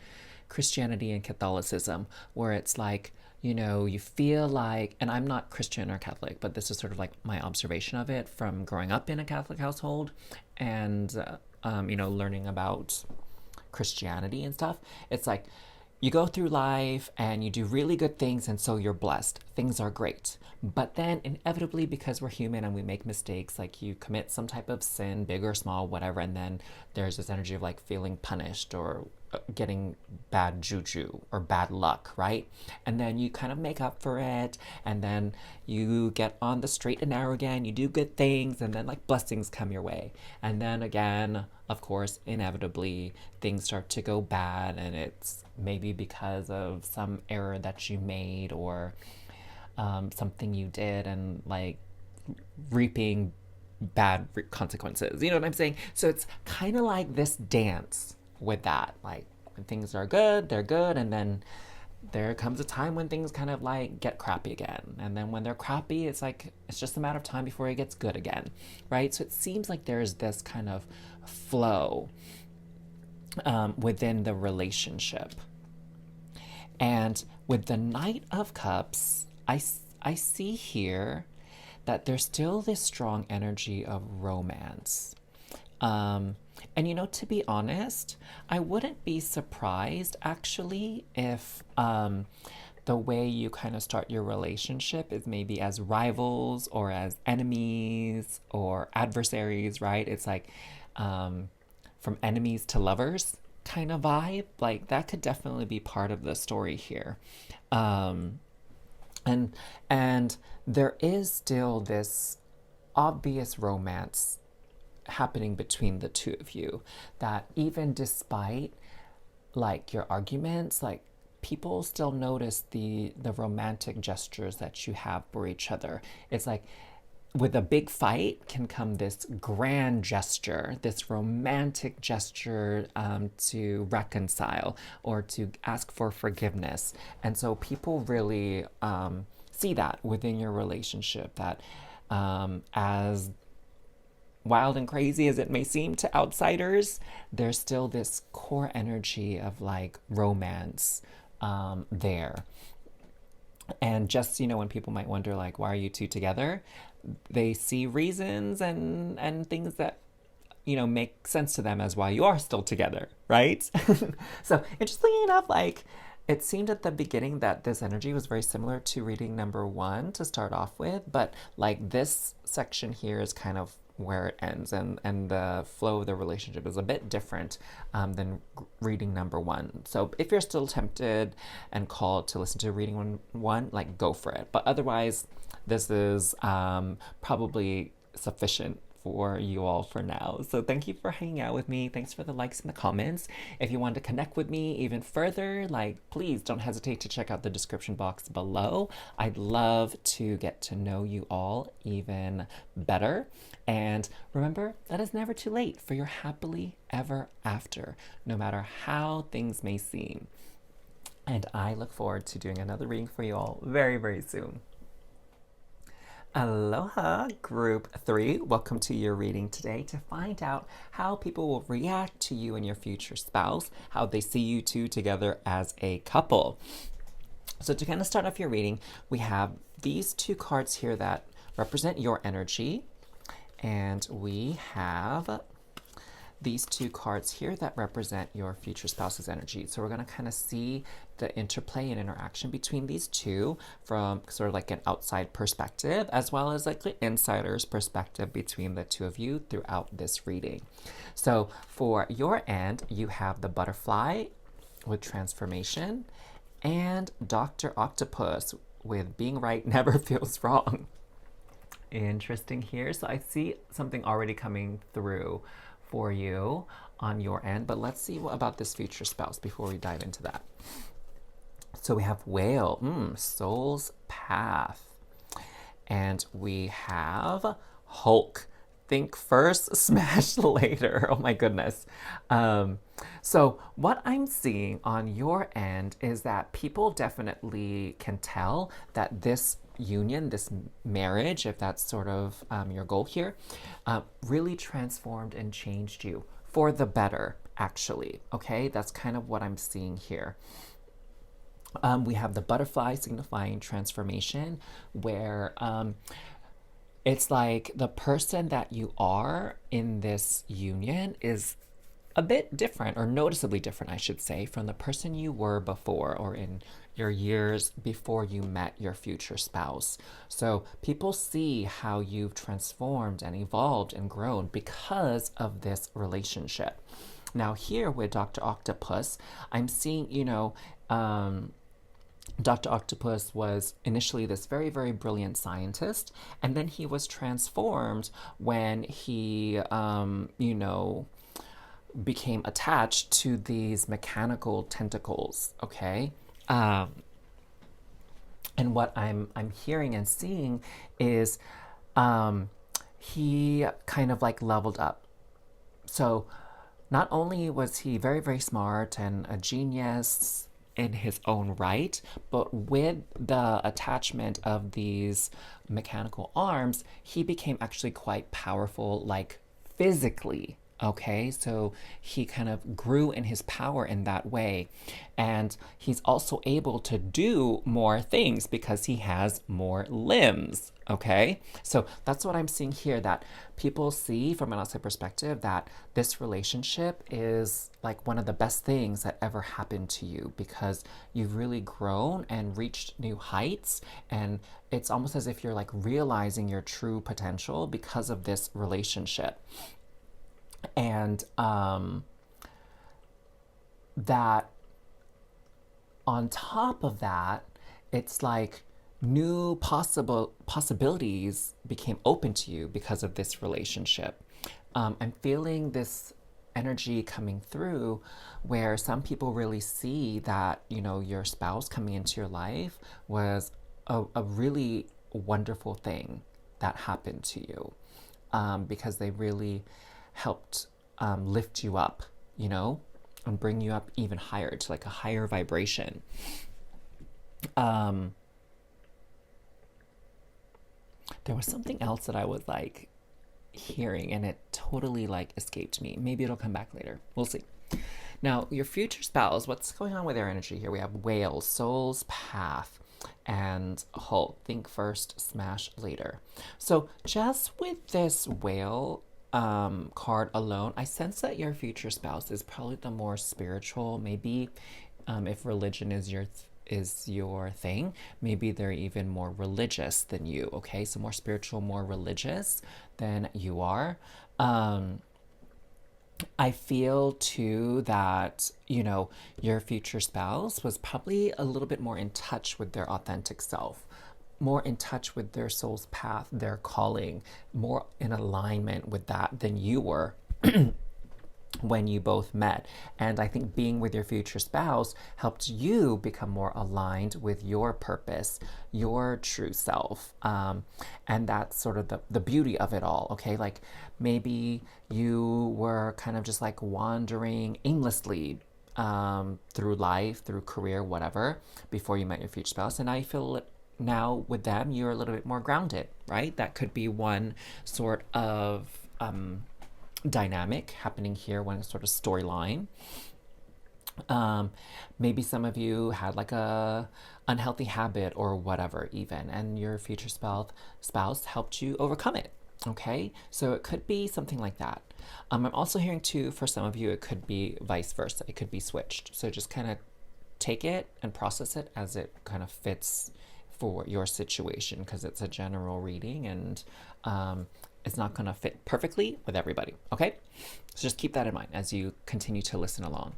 Christianity and Catholicism, where it's like, you feel like, and I'm not Christian or Catholic, but this is sort of like my observation of it from growing up in a Catholic household and, learning about Christianity and stuff. It's like you go through life and you do really good things, and so you're blessed. Things are great. But then, inevitably, because we're human and we make mistakes, like you commit some type of sin, big or small, whatever, and then there's this energy of like feeling punished or getting bad juju or bad luck, right? And then you kind of make up for it, and then you get on the straight and narrow again, you do good things, and then like blessings come your way. And then again, of course, inevitably, things start to go bad, and it's maybe because of some error that you made or something you did, and like reaping bad consequences. You know what I'm saying? So it's kind of like this dance with that. Like when things are good, they're good, and then there comes a time when things kind of like get crappy again. And then when they're crappy, it's like it's just a matter of time before it gets good again, right? So it seems like there's this kind of flow within the relationship. And with the Knight of Cups, I see here that there's still this strong energy of romance. Um, and to be honest, I wouldn't be surprised actually if the way you kind of start your relationship is maybe as rivals or as enemies or adversaries, right? It's like um, from enemies to lovers kind of vibe. Like that could definitely be part of the story here. Um, and and there is still this obvious romance happening between the two of you, that even despite like your arguments, like people still notice the romantic gestures that you have for each other. It's like with a big fight can come this grand gesture, this romantic gesture, to reconcile or to ask for forgiveness. And so people really see that within your relationship, that as wild and crazy as it may seem to outsiders, there's still this core energy of like romance there. And just, when people might wonder, like, why are you two together? They see reasons and things that, make sense to them as why you are still together, right? So, interestingly enough, like, it seemed at the beginning that this energy was very similar to reading number one to start off with, but like this section here is kind of where it ends, and the flow of the relationship is a bit different than reading number one. So if you're still tempted and called to listen to reading one, like go for it. But otherwise, this is probably sufficient for you all for now. So thank you for hanging out with me. Thanks for the likes and the comments. If you want to connect with me even further, like please don't hesitate to check out the description box below. I'd love to get to know you all even better. And remember that it's never too late for your happily ever after, no matter how things may seem. And I look forward to doing another reading for you all very, very soon. Aloha, Group 3. Welcome to your reading today to find out how people will react to you and your future spouse, how they see you two together as a couple. So to kind of start off your reading, we have these two cards here that represent your energy, and we have these two cards here that represent your future spouse's energy. So we're going to kind of see the interplay and interaction between these two from sort of like an outside perspective, as well as like the insider's perspective between the two of you throughout this reading. So for your end, you have the butterfly with transformation and Dr. Octopus with being right never feels wrong. Interesting here. So I see something already coming through for you on your end, but let's see what about this future spouse before we dive into that. So we have whale, soul's path, and we have Hulk, think first, smash later. Oh my goodness. So what I'm seeing on your end is that people definitely can tell that this union, this marriage, if that's sort of your goal here, really transformed and changed you for the better, actually. Okay, that's kind of what I'm seeing here. We have the butterfly signifying transformation, where it's like the person that you are in this union is a bit different, or noticeably different, I should say, from the person you were before, or in your years before you met your future spouse. So people see how you've transformed and evolved and grown because of this relationship. Now here with Dr. Octopus, I'm seeing, Dr. Octopus was initially this very, very brilliant scientist, and then he was transformed when he, became attached to these mechanical tentacles, okay? And what I'm hearing and seeing is he kind of like leveled up. So not only was he very, very smart and a genius in his own right, but with the attachment of these mechanical arms, he became actually quite powerful, like physically. Okay, so he kind of grew in his power in that way. And he's also able to do more things because he has more limbs. Okay, so that's what I'm seeing here, that people see from an outside perspective that this relationship is like one of the best things that ever happened to you, because you've really grown and reached new heights. And it's almost as if you're like realizing your true potential because of this relationship. And that on top of that, it's like new possibilities became open to you because of this relationship. I'm feeling this energy coming through where some people really see that, your spouse coming into your life was a really wonderful thing that happened to you, because they really helped lift you up, and bring you up even higher to like a higher vibration. There was something else that I was like hearing, and it totally like escaped me. Maybe it'll come back later. We'll see. Now, your future spouse, what's going on with their energy here? We have whale, soul's path, and Hulk, think first, smash later. So, just with this whale card alone, I sense that your future spouse is probably the more spiritual. Maybe if religion is your thing, maybe they're even more religious than you. Okay, so more spiritual, more religious than you are. Um, I feel too that, your future spouse was probably a little bit more in touch with their authentic self, more in touch with their soul's path, their calling, more in alignment with that than you were when you both met. And I think being with your future spouse helped you become more aligned with your purpose, your true self. And that's sort of the beauty of it all, okay? Like maybe you were kind of just like wandering aimlessly through life, through career, whatever, before you met your future spouse. And I feel now with them, you're a little bit more grounded, right? That could be one sort of dynamic happening here, one sort of storyline. um, Maybe some of you had like a unhealthy habit or whatever even, and your future spouse helped you overcome it. Okay, so it could be something like that. I'm also hearing too, for some of you it could be vice versa, it could be switched. So just kind of take it and process it as it kind of fits for your situation, because it's a general reading, and it's not going to fit perfectly with everybody. Okay, so just keep that in mind as you continue to listen along.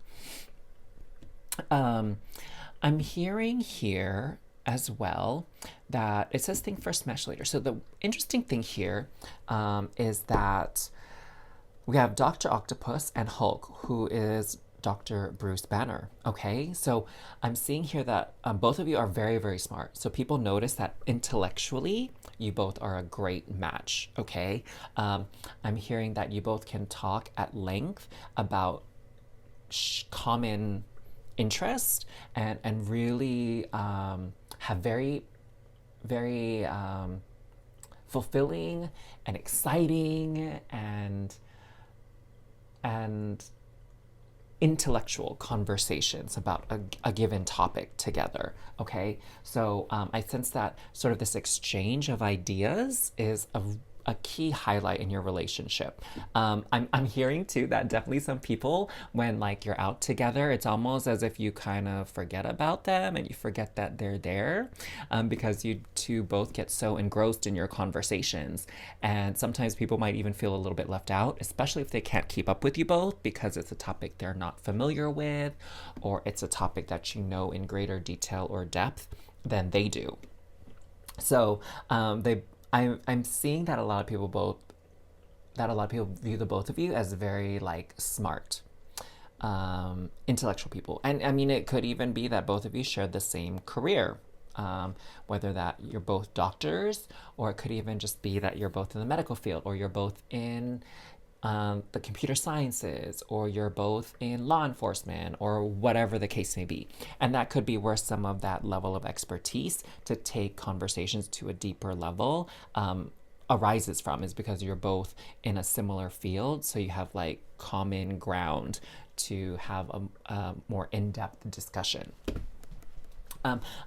um, I'm hearing here as well that it says think first, smash later. So the interesting thing here is that we have Dr. Octopus and Hulk, who is Dr. Bruce Banner. Okay, so I'm seeing here that both of you are very, very smart. So people notice that intellectually, you both are a great match. Okay, I'm hearing that you both can talk at length about common interest, and really have very, very fulfilling and exciting and intellectual conversations about a given topic together. Okay, so I sense that sort of this exchange of ideas is a key highlight in your relationship. I'm hearing too that definitely some people, when like you're out together, it's almost as if you kind of forget about them and you forget that they're there, because you two both get so engrossed in your conversations. And sometimes people might even feel a little bit left out, especially if they can't keep up with you both because it's a topic they're not familiar with, or it's a topic that you know in greater detail or depth than they do. So I'm seeing that a lot of people view the both of you as very like smart, intellectual people. And I mean, it could even be that both of you share the same career, whether that you're both doctors, or it could even just be that you're both in the medical field, or you're both in the computer sciences, or you're both in law enforcement, or whatever the case may be. And that could be where some of that level of expertise to take conversations to a deeper level arises from, is because you're both in a similar field. So you have like common ground to have a more in depth discussion.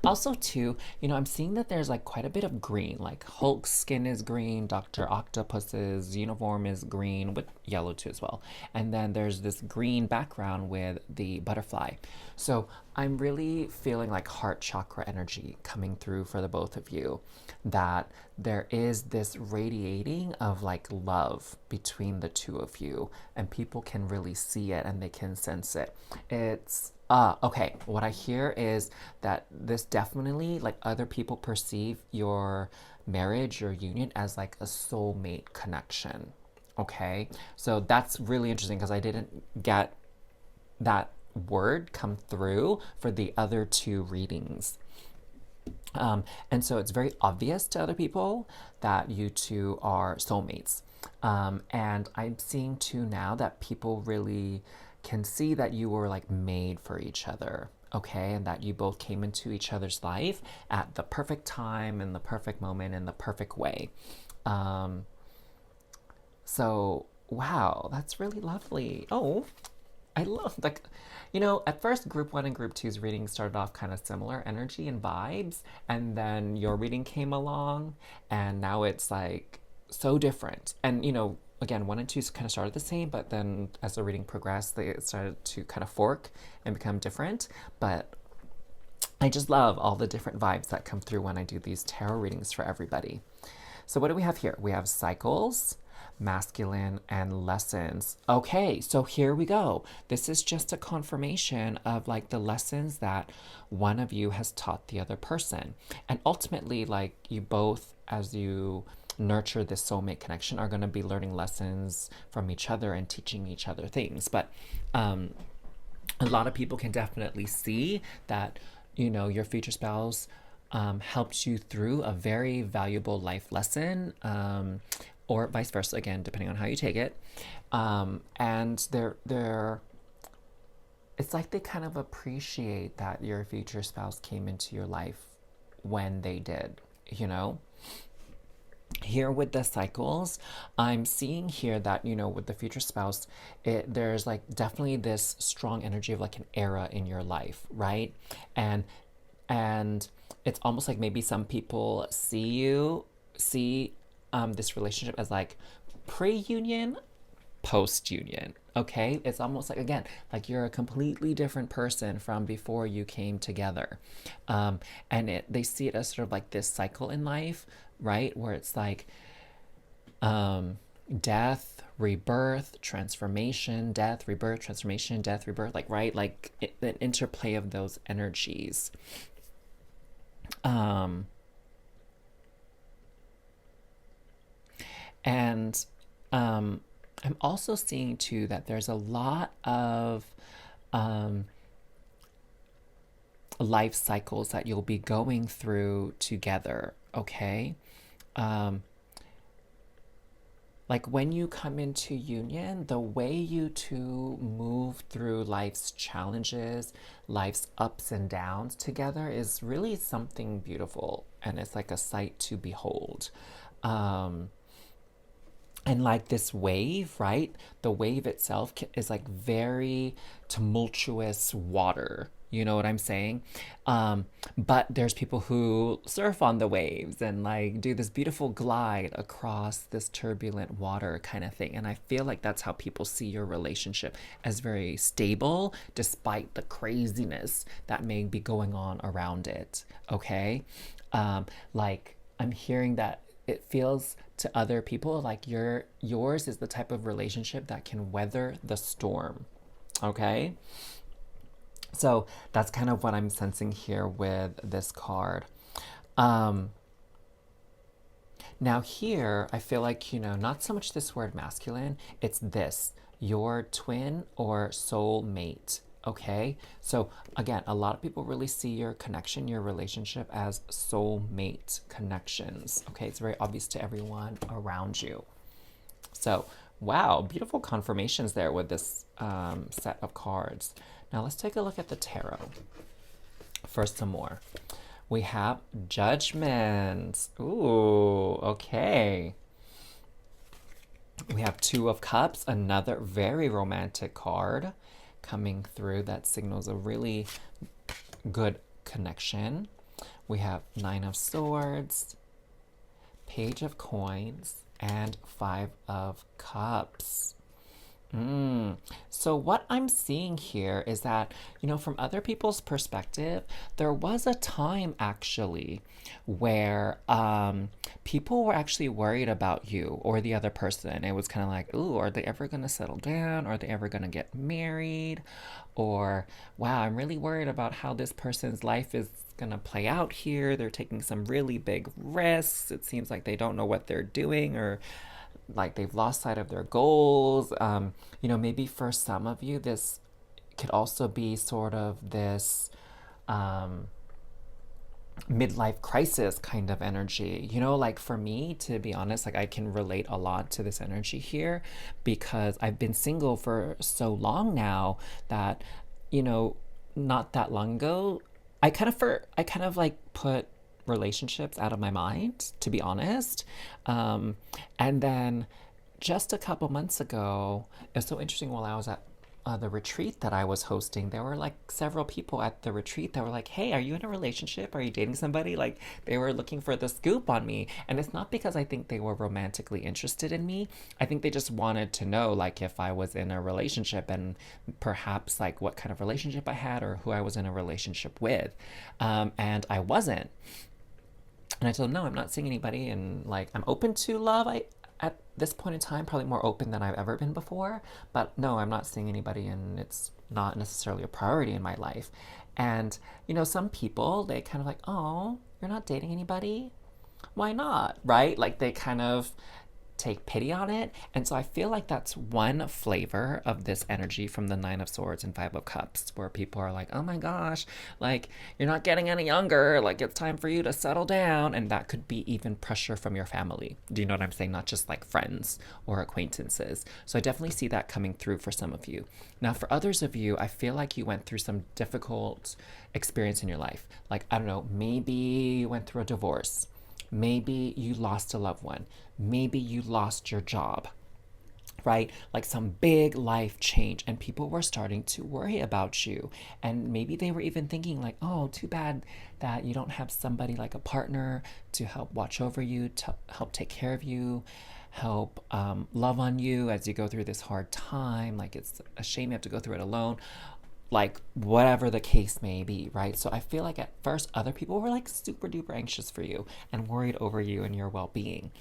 Also, too, I'm seeing that there's like quite a bit of green. Like Hulk's skin is green, Dr. Octopus's uniform is green, with yellow too as well. And then there's this green background with the butterfly. So I'm really feeling like heart chakra energy coming through for the both of you. That there is this radiating of like love between the two of you, and people can really see it and they can sense it. It's okay. What I hear is that this definitely, like, other people perceive your marriage, your union, as like a soulmate connection. Okay, so that's really interesting because I didn't get that word come through for the other two readings. And so it's very obvious to other people that you two are soulmates. And I'm seeing too now that people really can see that you were like made for each other. Okay, and that you both came into each other's life at the perfect time and the perfect moment in the perfect way. So, wow, that's really lovely. Oh, I love like at first group 1 and group two's reading started off kind of similar energy and vibes, and then your reading came along, and now it's like so different. And again, 1 and 2's kind of started the same, but then as the reading progressed, they started to kind of fork and become different. But I just love all the different vibes that come through when I do these tarot readings for everybody. So, what do we have here? We have cycles, masculine, and lessons. Okay, so here we go. This is just a confirmation of like the lessons that one of you has taught the other person. And ultimately, like you both, as you nurture this soulmate connection, are going to be learning lessons from each other and teaching each other things. But a lot of people can definitely see that, your future spouse helped you through a very valuable life lesson, or vice versa, again, depending on how you take it. And it's like they kind of appreciate that your future spouse came into your life when they did, you know? Here with the cycles, I'm seeing here that with the future spouse, there's like definitely this strong energy of like an era in your life, right? And it's almost like maybe some people see this relationship as like pre-union, post-union. Okay, it's almost like, again, like you're a completely different person from before you came together. And they see it as sort of like this cycle in life, right, where it's like death, rebirth, transformation, death, rebirth, transformation, death, rebirth, like, right, like an interplay of those energies. um and I'm also seeing too that there's a lot of um life cycles that you'll be going through together, okay? um like when you come into union, the way you two move through life's challenges, life's ups and downs together is really something beautiful, and it's like a sight to behold. um and like this wave, right, the wave itself is like very tumultuous water, you know what I'm saying? But there's people who surf on the waves and like do this beautiful glide across this turbulent water kind of thing, and I feel like that's how people see your relationship, as very stable despite the craziness that may be going on around it. Okay. Like I'm hearing that it feels to other people like yours is the type of relationship that can weather the storm. Okay? So that's kind of what I'm sensing here with this card. Um Now here, I feel like, not so much this word masculine, it's this, your twin or soul mate. Okay? So again, a lot of people really see your connection, your relationship as soul mate connections. Okay? It's very obvious to everyone around you. So, wow, beautiful confirmations there with this set of cards. Now let's take a look at the tarot for some more. We have Judgment. Ooh, okay. We have Two of Cups, another very romantic card coming through that signals a really good connection. We have Nine of Swords, Page of Coins, and Five of Cups. So what I'm seeing here is that, from other people's perspective, there was a time actually where people were actually worried about you or the other person. It was kind of like, ooh, are they ever going to settle down? Are they ever going to get married? Or, wow, I'm really worried about how this person's life is going to play out here. They're taking some really big risks. It seems like they don't know what they're doing, or like they've lost sight of their goals. Maybe for some of you, this could also be sort of this midlife crisis kind of energy. Like for me, to be honest, like I can relate a lot to this energy here because I've been single for so long now that, not that long ago, I kind of like put relationships out of my mind, to be honest. And then just a couple months ago, it's so interesting while I was at the retreat that I was hosting, there were like several people at the retreat that were like, "Hey, are you in a relationship? Are you dating somebody?" Like they were looking for the scoop on me. And it's not because I think they were romantically interested in me. I think they just wanted to know like if I was in a relationship and perhaps like what kind of relationship I had or who I was in a relationship with. And I wasn't. And I told him, no, I'm not seeing anybody. And like, I'm open to love. At this point in time, probably more open than I've ever been before. But no, I'm not seeing anybody, and it's not necessarily a priority in my life. And, some people, they kind of like, oh, you're not dating anybody? Why not? Right? Like, they kind of take pity on it. And so I feel like that's one flavor of this energy from the Nine of Swords and Five of Cups, where people are like, oh my gosh, like you're not getting any younger. Like it's time for you to settle down. And that could be even pressure from your family. Do you know what I'm saying? Not just like friends or acquaintances. So I definitely see that coming through for some of you. Now, for others of you, I feel like you went through some difficult experience in your life. Like, I don't know, maybe you went through a divorce. Maybe you lost a loved one. Maybe you lost your job, right? Like some big life change, and people were starting to worry about you. And maybe they were even thinking, like, oh, too bad that you don't have somebody like a partner to help watch over you, to help take care of you, help love on you as you go through this hard time. Like, it's a shame you have to go through it alone, like whatever the case may be, right? So I feel like at first other people were like super duper anxious for you and worried over you and your well-being.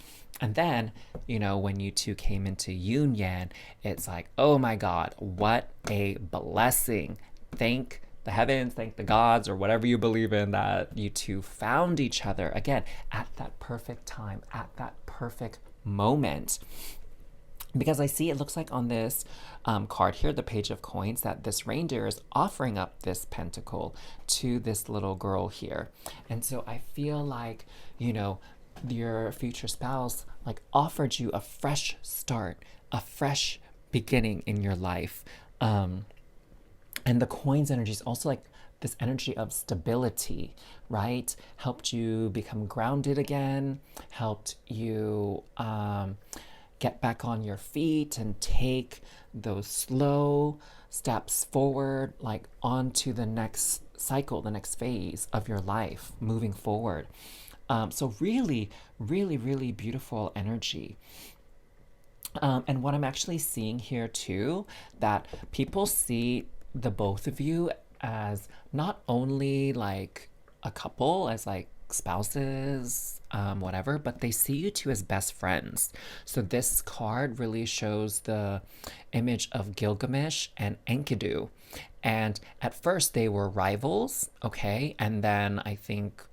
And then, when you two came into union, it's like, oh my God, what a blessing. Thank the heavens, thank the gods, or whatever you believe in, that you two found each other again at that perfect time, at that perfect moment. Because I see it looks like on this card here, the Page of Coins, that this reindeer is offering up this pentacle to this little girl here. And so I feel like, your future spouse like offered you a fresh start, a fresh beginning in your life. And the coins energy is also like this energy of stability, right? Helped you become grounded again, helped you get back on your feet and take those slow steps forward, like onto the next cycle, the next phase of your life, moving forward. So really, really, really beautiful energy. And what I'm actually seeing here too, that people see the both of you as not only like a couple, as like spouses, whatever, but they see you two as best friends. So this card really shows the image of Gilgamesh and Enkidu. And at first they were rivals, okay? And then I think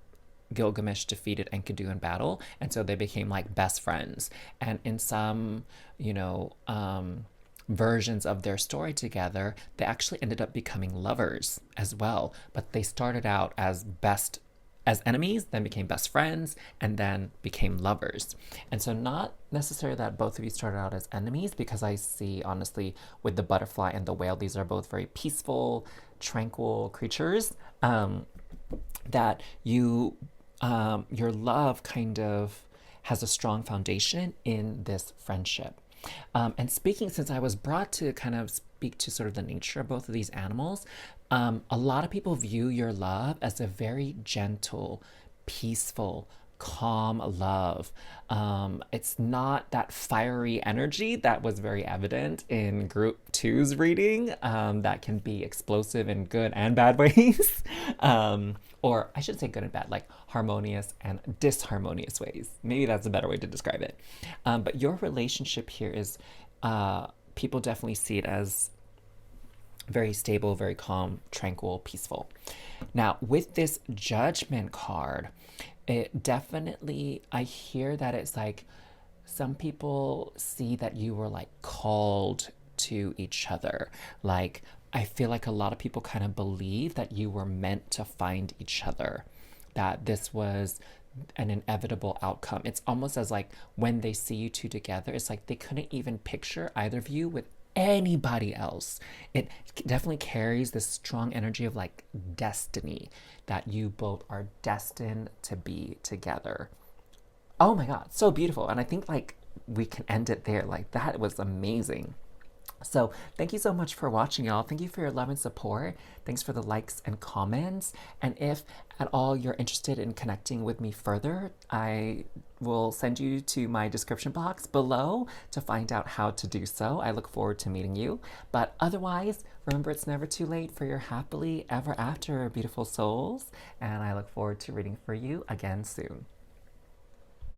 Gilgamesh defeated Enkidu in battle, and so they became like best friends. And in some, versions of their story together, they actually ended up becoming lovers as well. But they started out as enemies, then became best friends, and then became lovers. And so not necessarily that both of you started out as enemies, because I see, honestly, with the butterfly and the whale, these are both very peaceful, tranquil creatures, that your love kind of has a strong foundation in this friendship. And speaking, since I was brought to kind of speak to sort of the nature of both of these animals, a lot of people view your love as a very gentle, peaceful, calm love. It's not that fiery energy that was very evident in group two's reading, that can be explosive in good and bad ways. Or I should say good and bad, like harmonious and disharmonious ways. Maybe that's a better way to describe it. But your relationship here is, people definitely see it as very stable, very calm, tranquil, peaceful. Now, with this Judgment card, it definitely, I hear that it's like some people see that you were like called to each other. Like, I feel like a lot of people kind of believe that you were meant to find each other, that this was an inevitable outcome. It's almost as like when they see you two together, it's like they couldn't even picture either of you with anybody else. It definitely carries this strong energy of like destiny, that you both are destined to be together. Oh my God, so beautiful. And I think like we can end it there. Like, that was amazing. So, thank you so much for watching, y'all. Thank you for your love and support. Thanks for the likes and comments. And if at all you're interested in connecting with me further, I will send you to my description box below to find out how to do so. I look forward to meeting you. But otherwise, remember it's never too late for your happily ever after, beautiful souls. And I look forward to reading for you again soon.